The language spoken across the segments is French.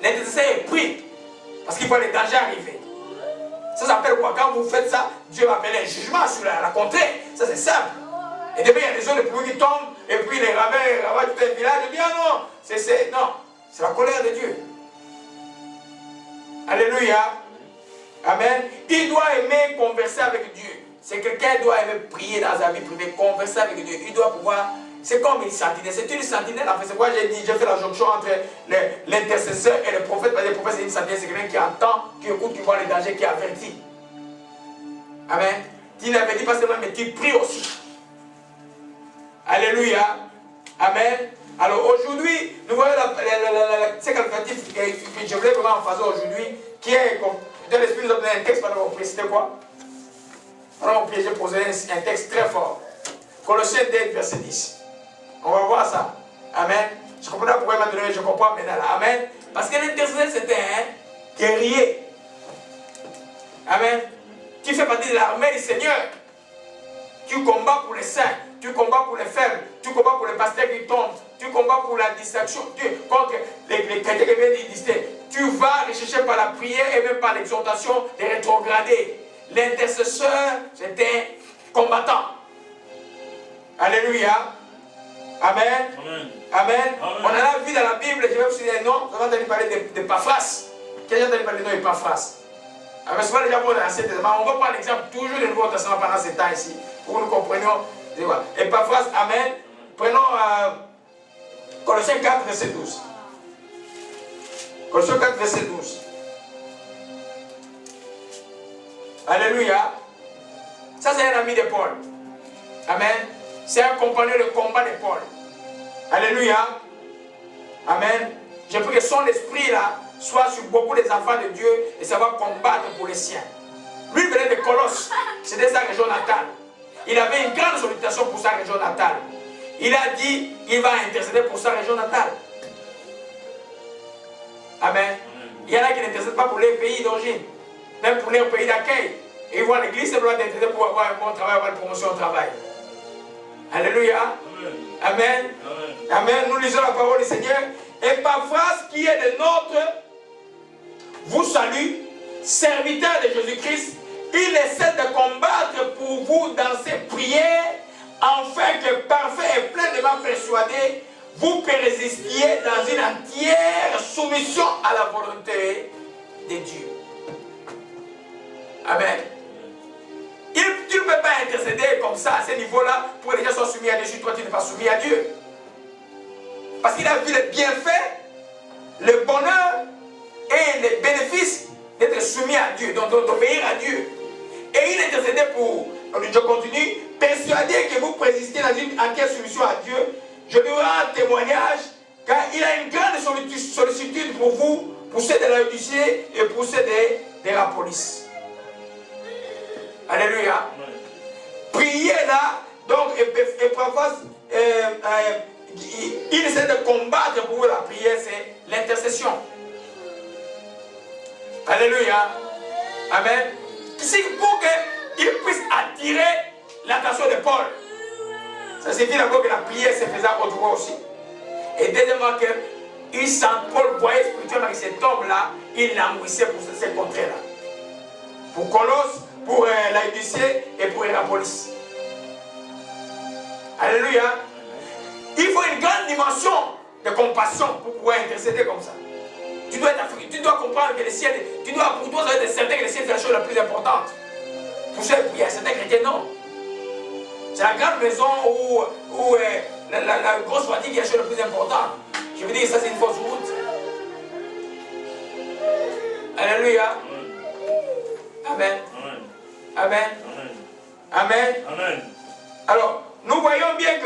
L'intercesseur est pris. Parce qu'il voit les dangers arriver. Ça s'appelle quoi? Quand vous faites ça, Dieu va appeler un jugement sur la contrée. Ça c'est simple. Et demain, il y a des gens de pluie qui tombent, et puis les rabbins ravagent tout un village, et disent, ah non, c'est la colère de Dieu. Alléluia. Amen. Il doit aimer converser avec Dieu. C'est quelqu'un qui doit aimer prier dans sa vie privée, converser avec Dieu. Il doit pouvoir, c'est comme une sentinelle. C'est une sentinelle, en fait, c'est quoi j'ai dit, j'ai fait la jonction entre l'intercesseur et le prophète. Parce que le prophète, c'est une sentinelle, c'est quelqu'un qui entend, qui écoute, qui voit les dangers, qui avertit. Amen. Tu n'avertis pas seulement, mais tu pries aussi. Alléluia. Amen. Alors aujourd'hui, nous voyons ce qualificatif que je voulais vraiment en faire aujourd'hui, qui est, dans l'esprit nous a donné un texte pendant qu'on prie, c'était quoi? Pendant qu'on prie, j'ai posé un texte très fort. Colossiens 2, verset 10. On va voir ça. Amen. Je comprends pas pourquoi il m'a donné, je comprends maintenant là. Amen. Parce que l'intercesseur c'était un guerrier. Amen. Qui fait partie de l'armée du Seigneur. Tu combats pour les saints, tu combats pour les faibles, tu combats pour les pasteurs qui tombent, tu combats pour la distraction, contre les chrétiens qui viennent d'exister. Tu vas rechercher par la prière et même par l'exhortation de rétrograder. L'intercesseur, c'est un combattant. Alléluia. Amen. Amen. Amen. Amen. On en a vu dans la Bible, je vais vous citer un nom, vous avez entendu parler d'Epaphras. Qui a entendu parler de nom d'Epaphras? Avec souvent déjà pour l'Ancien Testament, on va prendre l'exemple toujours du Nouveau Testament pendant ce temps ici, pour que nous comprenions. Epaphras, amen. Prenons Colossiens 4, verset 12. Colossiens 4, verset 12. Alléluia. Ça, c'est un ami de Paul. Amen. C'est un compagnon de combat de Paul. Alléluia. Amen. Je prie que son esprit là soit sur beaucoup des enfants de Dieu et ça va combattre pour les siens. Lui venait de Colosse, c'était sa région natale. Il avait une grande sollicitation pour sa région natale. Il a dit, il va intercéder pour sa région natale. Amen. Il y en a qui n'intercèdent pas pour les pays d'origine, même pour les pays d'accueil. Et ils voient l'église simplement d'intercéder pour avoir un bon travail, avoir une promotion au travail. Alléluia. Amen. Amen. Amen. Nous lisons la parole du Seigneur. Epaphras, qui est le nôtre, vous salue, serviteur de Jésus-Christ. Il essaie de combattre pour vous dans ses prières, afin que parfait et pleinement persuadé, vous résistiez dans une entière soumission à la volonté de Dieu. Amen. Tu ne peux pas intercéder comme ça, à ce niveau-là, pour que les gens soient soumis à Dieu, si toi tu n'es pas soumis à Dieu. Parce qu'il a vu les bienfaits, le bonheur et les bénéfices d'être soumis à Dieu, donc d'obéir à Dieu. Et il intercédait pour, je continue, persuadé que vous résistiez dans une entière soumission à Dieu. Je lui rends témoignage, car il a une grande sollicitude pour vous, pour ceux de la Laodicée et pour ceux de la police. Alléluia. Priez là, donc, Epaphras, il essaie de combattre pour vous la prière, c'est l'intercession. Alléluia. Amen. C'est pour qu'il puisse attirer l'attention de Paul. Ça signifie d'abord que la prière se faisait autrement aussi. Et deuxièmement qu'il sent Paul voyait spirituellement que cet homme-là, il l'envouissait pour ces contrées-là. Pour Colosse, pour Laodicée et pour Hierapolis. Alléluia. Il faut une grande dimension de compassion pour pouvoir intercéder comme ça. Tu dois comprendre que le ciel, pour toi, ça va être certain que le ciel, c'est la chose la plus importante. Pour ceux qui prient, certains chrétiens, non. C'est la grande maison où la grosse fatigue est la chose la plus importante. Je veux dire, ça c'est une fausse route. Alléluia. Amen. Amen. Amen. Amen. Alors, nous voyons bien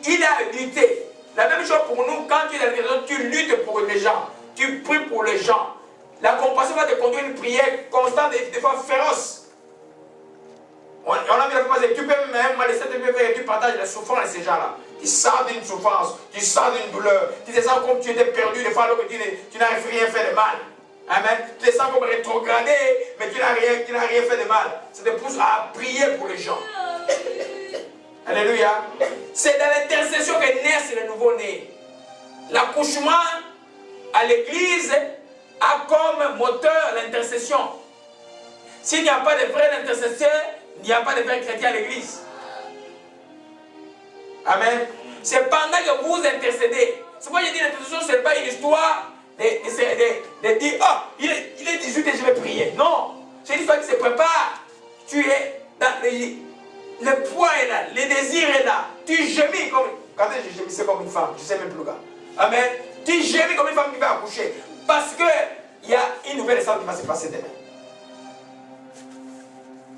qu'il a lutté. La même chose pour nous, quand tu es dans la maison, tu luttes pour les gens. Tu pries pour les gens. La compassion va te conduire à une prière constante et des fois féroce. On a vu la fois, tu peux même laisser te faire et tu partages la souffrance de ces gens-là. Tu sens d'une souffrance, tu sens d'une douleur. Tu te sens comme tu étais perdu des fois alors que tu n'arrives rien fait de mal. Amen. Tu te sens comme rétrogradé, mais tu n'as rien fait de mal. Ça te pousse à prier pour les gens. Alléluia. C'est dans l'intercession que naissent les nouveaux-nés. L'accouchement à l'église a comme moteur l'intercession. S'il n'y a pas de vrais intercesseurs, il n'y a pas de vrais chrétiens à l'église. Amen. C'est pendant que vous intercédez. C'est pourquoi je dis l'intercession, ce n'est pas une histoire de dire, oh, il est 18 et je vais prier. Non. C'est une histoire qui se prépare. Tu es dans le poids est là, le désir est là. Tu gémis comme... Quand je gémissais comme une femme, je ne sais même plus là. Amen. Tu gémis comme une femme qui va accoucher. Parce qu'il y a une nouvelle naissance qui va se passer demain.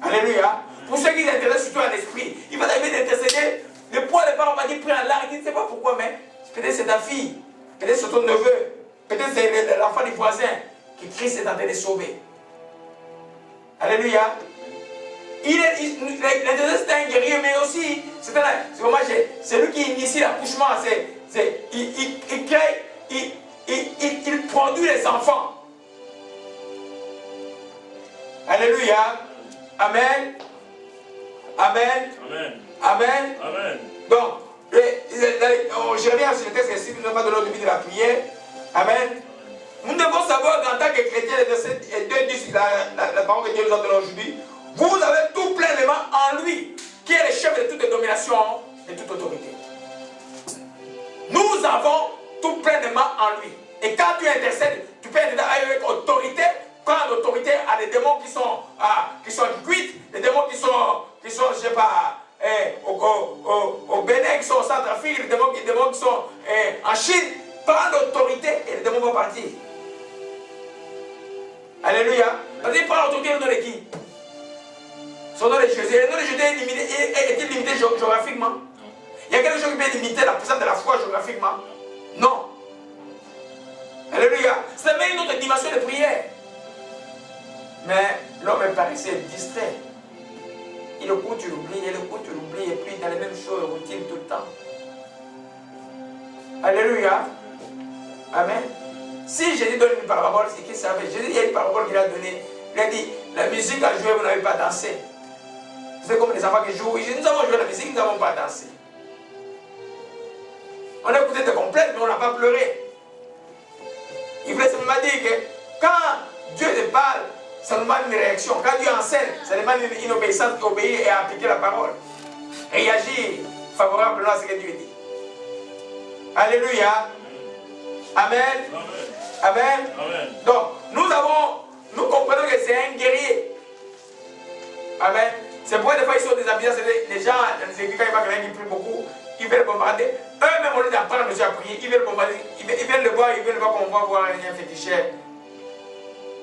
Alléluia. Pour ceux qui s'intéressent surtout à l'esprit, il va arriver d'intercéder. Le poids des parents va dire, pris en larmes, il ne sait pas pourquoi, mais peut-être c'est ta fille, peut-être c'est ton neveu, peut-être c'est l'enfant du voisin qui Christ est en train de sauver. Alléluia. L'intercesseur c'est un guerrier, mais aussi, c'est lui qui initie l'accouchement. Il crée, il produit les enfants. Alléluia. Amen. Amen. Amen. Amen. Amen. Donc, je reviens sur le texte ici, nous n'avons pas de l'ordre de la prière. Amen. Nous devons savoir qu'en tant que chrétiens, et Dieu dit la parole que Dieu nous a donnée aujourd'hui, vous avez tout pleinement en lui, qui est le chef de toute domination et toute autorité. Nous avons tout pleinement en lui. Et quand tu intercèdes, tu peux être avec autorité, quand l'autorité a des démons qui sont cuites, des démons qui sont je ne sais pas, au Bénin, qui sont au Centrafrique, les démons qui sont en Chine, par l'autorité, et les démons vont partir. Alléluia. Parce qu'il prend l'autorité, le nom de qui? Son nom de Jésus. Le nom de Jésus est-il limité géographiquement? Il y a quelque chose qui peut limiter la puissance de la foi géographiquement? Non. Alléluia. C'est même une autre dimension de prière. Mais l'homme est paraissait distrait. Il écoute, tu l'oublies, il écoute, tu l'oublies, et puis dans les mêmes choses routines tout le temps. Alléluia. Amen. Si Jésus donne une parabole, c'est qu'il savait. Jésus, il y a une parabole qu'il a donnée. Il a dit, la musique a joué, vous n'avez pas dansé. C'est comme les enfants qui jouent. Nous avons joué la musique, nous n'avons pas dansé. On a écouté des complètes, mais on n'a pas pleuré. Il voulait seulement dire que quand Dieu te parle, ça demande une réaction. Quand Dieu enseigne, ça demande une obéissance, obéir et appliquer la parole. Réagir favorablement à ce que Dieu dit. Alléluia. Amen. Amen. Amen. Donc, nous comprenons que c'est un guerrier. Amen. C'est pourquoi des fois ils sont déshabillés. Les gens, dans les églises, quand ils voient quelqu'un qui prie beaucoup, ils veulent bombarder. Eux-mêmes, au lieu d'apprendre à prier, ils veulent bombarder. Ils viennent le voir, ils veulent voir qu'on va voir un féticheur.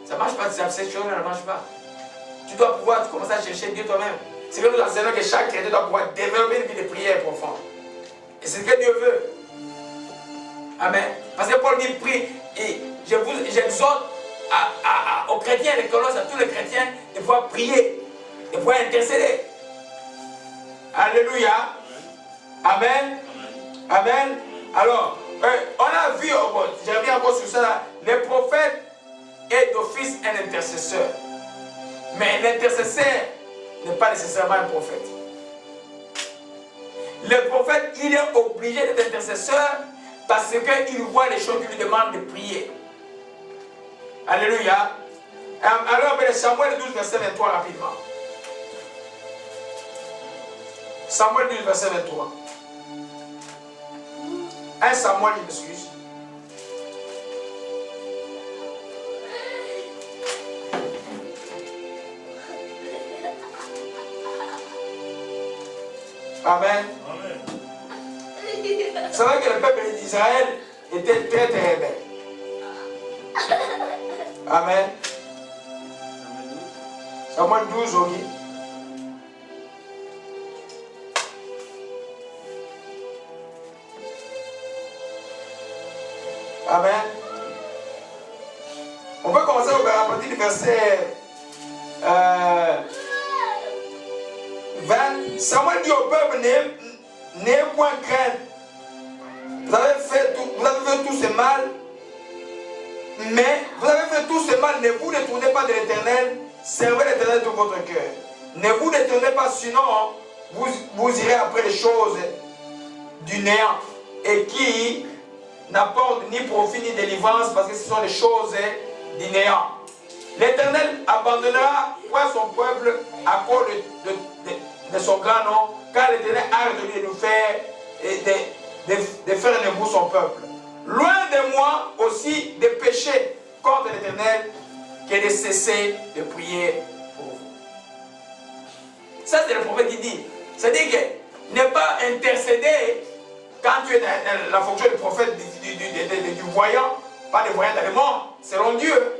Ça ne marche pas, cette chose ne marche pas. Tu dois pouvoir commencer à chercher Dieu toi-même. C'est que nous enseignons que chaque chrétien doit pouvoir développer une vie de prière profonde. Et c'est ce que Dieu veut. Amen. Parce que Paul dit, prie, et j'exhorte aux chrétiens, les colosses, à tous les chrétiens, de pouvoir prier, de pouvoir intercéder. Alléluia. Amen. Amen. Alors, on a vu, je reviens encore sur ça, les prophètes est d'office un intercesseur. Mais l'intercesseur n'est pas nécessairement un prophète. Le prophète, il est obligé d'être intercesseur parce qu'il voit les choses qui lui demandent de prier. Alléluia. Alors, Samuel 12, verset 23, rapidement. Samuel 12, verset 23. 1 Samuel, je m'excuse. Amen. C'est vrai que le peuple d'Israël était très très rebelle. Amen. Samuel 12, ok. Amen. On peut commencer à partir du verset 20. Samuel dit au peuple, n'ayez point crainte. Vous avez fait tout ce mal, mais vous avez fait tout ce mal, ne vous détournez pas de l'Éternel, servez l'Éternel de votre cœur. Ne vous détournez pas, sinon vous irez après les choses du néant et qui n'apportent ni profit ni délivrance parce que ce sont des choses du néant. L'Éternel abandonnera son peuple à cause de son grand nom, car l'Éternel a résolu de nous faire de faire debout son peuple. Loin de moi aussi de pécher contre l'Éternel que de cesser de prier pour vous. Ça, c'est le prophète qui dit. C'est-à-dire que ne pas intercéder quand tu es dans la fonction du prophète, du voyant, pas de voyant dans le monde, selon Dieu,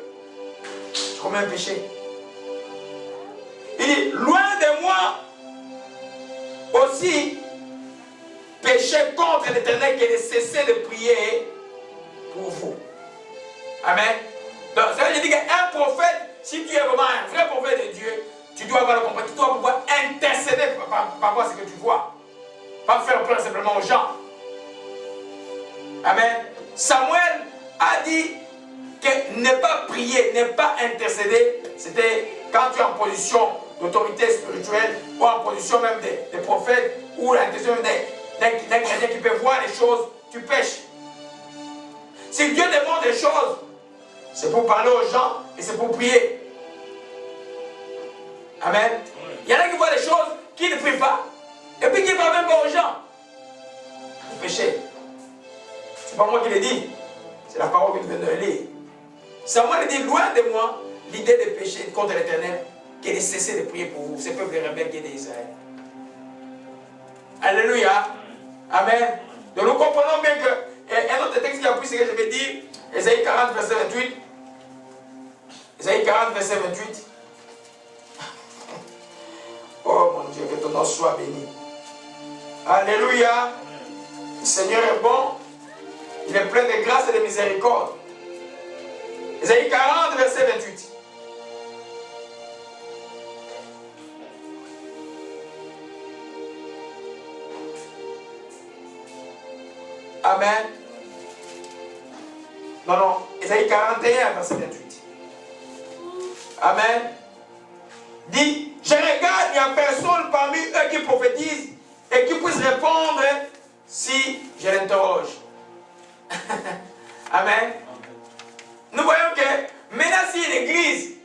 tu commets un péché. Il dit, loin de moi aussi pécher contre l'Éternel que de cesser de prier pour vous. Amen. Donc, ça veut dire qu'un prophète, si tu es vraiment un vrai prophète de Dieu, tu dois avoir le compréhension, tu dois pouvoir intercéder par rapport à ce que tu vois. Pas faire peur simplement aux gens. Amen. Samuel a dit que ne pas prier, ne pas intercéder, c'était quand tu es en position d'autorité spirituelle ou en position même des prophètes ou l'intention d'un chrétien qui peut voir les choses, tu pêches. Si Dieu demande des choses, c'est pour parler aux gens et c'est pour prier. Amen. Il y en a qui voient des choses, qui ne prient pas, et puis qui ne parlent même pas aux gens. Vous péchez. C'est pas moi qui l'ai dit, c'est la parole que tu viens de lire. Samuel dit, loin de moi l'idée de pécher contre l'Éternel, qui est de cesser de prier pour vous, ce peuple rebelle qui est d'Israël. Alléluia. Amen. Donc nous comprenons bien que, un autre texte qui appuie ce que je vais dire, Ésaïe 40, verset 28. Ésaïe 40, verset 28. Oh mon Dieu, que ton nom soit béni. Alléluia. Le Seigneur est bon. Il est plein de grâce et de miséricorde. Ésaïe 40, verset 28. Amen. Non. Ésaïe 41, verset 28. Amen. Dit, je regarde, il n'y a personne parmi eux qui prophétise et qui puisse répondre si je l'interroge. Amen. Nous voyons que maintenant si l'église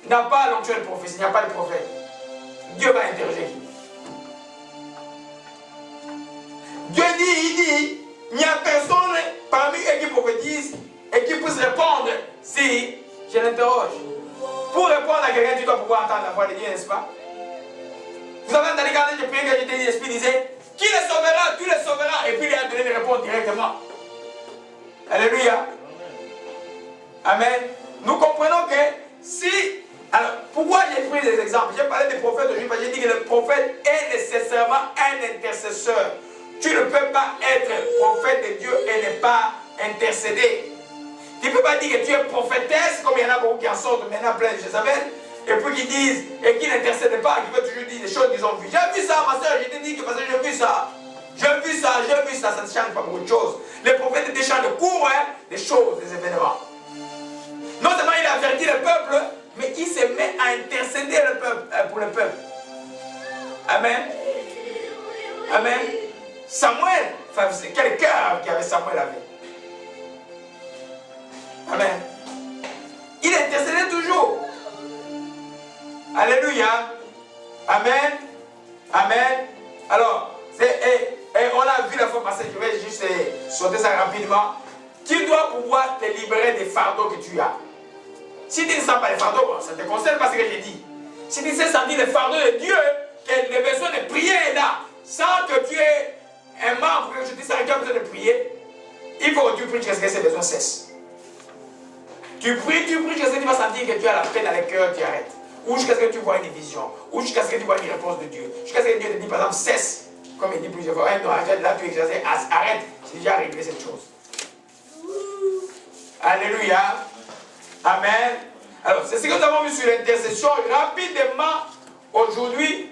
n'a pas l'onction de prophétie, il n'y a pas de prophète, Dieu va interroger qui? Dieu dit, il n'y a personne parmi eux qui prophétise et qui puisse répondre si je l'interroge. Pour répondre à quelqu'un, tu dois pouvoir entendre la voix de Dieu, n'est-ce pas? Vous avez entendu quand je priais, que j'étais dit, l'Esprit disait, qui les sauvera? Tu les sauveras. Et puis il a donné des réponses directement. Alléluia. Amen. Nous comprenons que si... Alors, pourquoi j'ai pris des exemples? J'ai parlé des prophètes aujourd'hui, parce que j'ai dit que le prophète est nécessairement un intercesseur. Tu ne peux pas être prophète de Dieu et ne pas intercéder. Tu ne peux pas dire que tu es prophétesse, comme il y en a beaucoup qui en sortent maintenant plein de Jézabel, et puis qui disent, et qui n'intercèdent pas, qui veulent toujours dire des choses qu'ils ont vues. J'ai vu ça, ma soeur, je t'ai dit que parce que j'ai vu ça. J'ai vu ça, ça ne change pas beaucoup de choses. Les prophètes étaient chants de cours, des choses, des événements. Non seulement il a averti le peuple, mais il se met à intercéder le peuple, pour le peuple. Amen. Amen. Samuel, quel cœur qu'avait Samuel avec. Amen. Il intercédait toujours. Alléluia. Amen. Amen. Alors, on a vu la fois passée, je vais juste sauter ça rapidement. Tu dois pouvoir te libérer des fardeaux que tu as. Si tu ne sens pas les fardeaux, bon, ça te concerne pas ce que j'ai dit. Si tu sais sentir les fardeaux de Dieu, que le besoin de prier est là, sans que tu aies un membre, que je dis ça, tu as besoin de prier, il faut que tu pries jusqu'à ce que ces besoins cessent. Tu pries jusqu'à ce que tu vas sentir que tu as la paix dans le cœur, tu arrêtes. Ou jusqu'à ce que tu vois une vision, ou jusqu'à ce que tu vois une réponse de Dieu. Jusqu'à ce que Dieu te dit, par exemple, cesse. Comme il dit plusieurs fois, non, arrête, là tu exagères, arrête, j'ai déjà réglé cette chose. Alléluia. Amen. Alors, c'est ce que nous avons vu sur l'intercession. Rapidement, aujourd'hui,